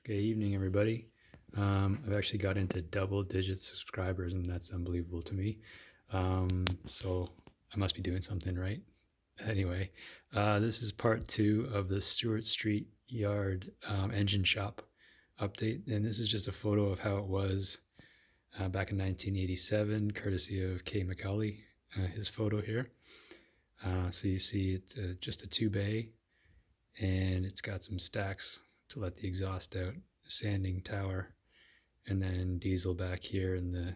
Good evening, everybody. I've actually got into double-digit subscribers, and that's unbelievable to me. So I must be doing something right. Anyway, this is part 2 of the Stuart Street Yard engine shop update, and this is just a photo of how it was back in 1987, courtesy of Kay McCauley, his photo here. So you see it's just a 2-bay, and it's got some stacks to let the exhaust out, sanding tower, and then diesel back here in the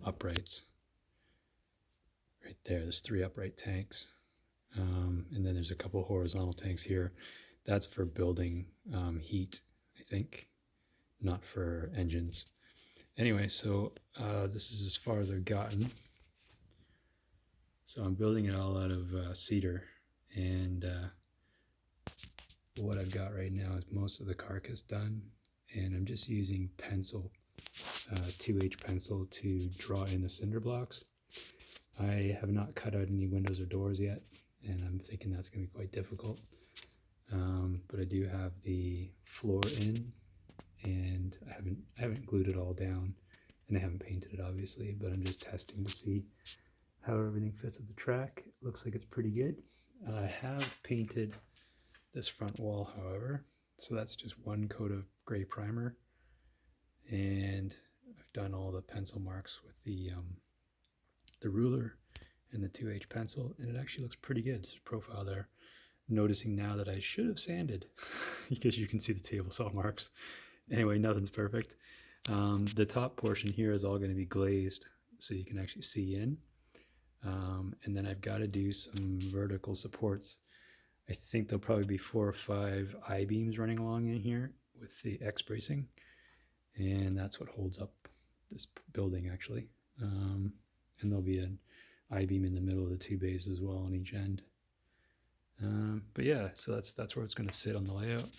uprights. Right there, there's 3 upright tanks, and then there's a couple horizontal tanks here. That's for building heat, I think, not for engines. Anyway, so this is as far as I've gotten. So I'm building it all out of cedar, and what I've got right now is most of the carcass done, and I'm just using pencil, 2H pencil, to draw in the cinder blocks. I have not cut out any windows or doors yet, and I'm thinking that's going to be quite difficult. But I do have the floor in, and I haven't glued it all down, and I haven't painted it obviously, but I'm just testing to see how everything fits with the track. It looks like it's pretty good. I have painted this front wall, however, so that's just one coat of gray primer, and I've done all the pencil marks with the ruler and the 2H pencil, and it actually looks pretty good. There's a profile there. Noticing now that I should have sanded because you can see the table saw marks. Anyway, nothing's perfect. The top portion here is all going to be glazed so you can actually see in. And then I've got to do some vertical supports. I think there'll probably be 4 or 5 I-beams running along in here with the X-bracing, and that's what holds up this building actually. And there'll be an I-beam in the middle of the 2 bays as well on each end. But yeah, so that's where it's going to sit on the layout.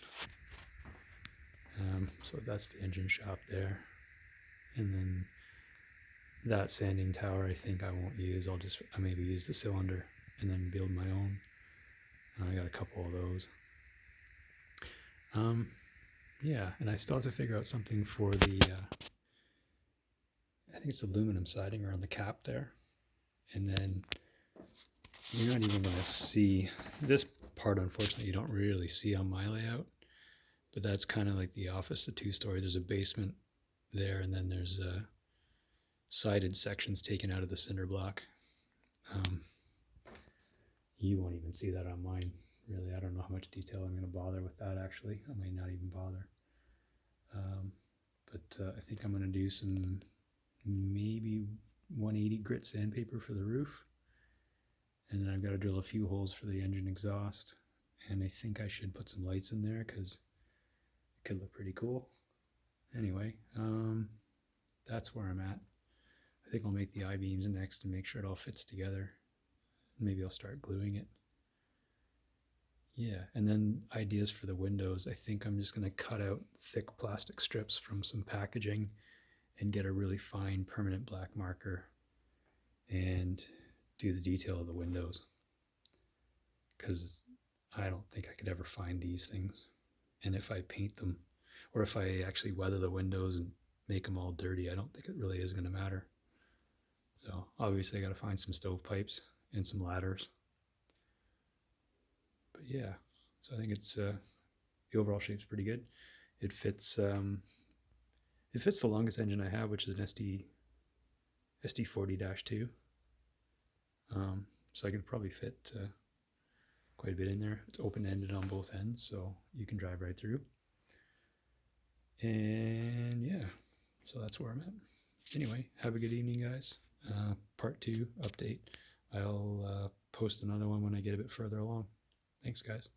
So that's the engine shop there, and then that sanding tower I think I won't use. I maybe use the cylinder and then build my own. I got a couple of those. Yeah, and I still have to figure out something for the I think it's aluminum siding around the cap there, and then you're not even going to see this part. Unfortunately, you don't really see on my layout, but that's kind of like the office, the 2-story. There's a basement there, and then there's sided sections taken out of the cinder block. You won't even see that on mine, really. I don't know how much detail I'm going to bother with that, actually. I might not even bother. But I think I'm going to do some maybe 180 grit sandpaper for the roof. And then I've got to drill a few holes for the engine exhaust. And I think I should put some lights in there because it could look pretty cool. Anyway, that's where I'm at. I think I'll make the I-beams next and make sure it all fits together. Maybe I'll start gluing it. Yeah, and then ideas for the windows. I think I'm just going to cut out thick plastic strips from some packaging and get a really fine permanent black marker and do the detail of the windows, because I don't think I could ever find these things. And if I paint them, or if I actually weather the windows and make them all dirty, I don't think it really is going to matter. So obviously I got to find some stovepipes and some ladders. But yeah, so I think it's the overall shape's pretty good. It fits the longest engine I have, which is an SD40-2. So I could probably fit quite a bit in there. It's open-ended on both ends, so you can drive right through. And yeah, so that's where I'm at. Anyway, have a good evening, guys. Part 2 update. I'll post another one when I get a bit further along. Thanks, guys.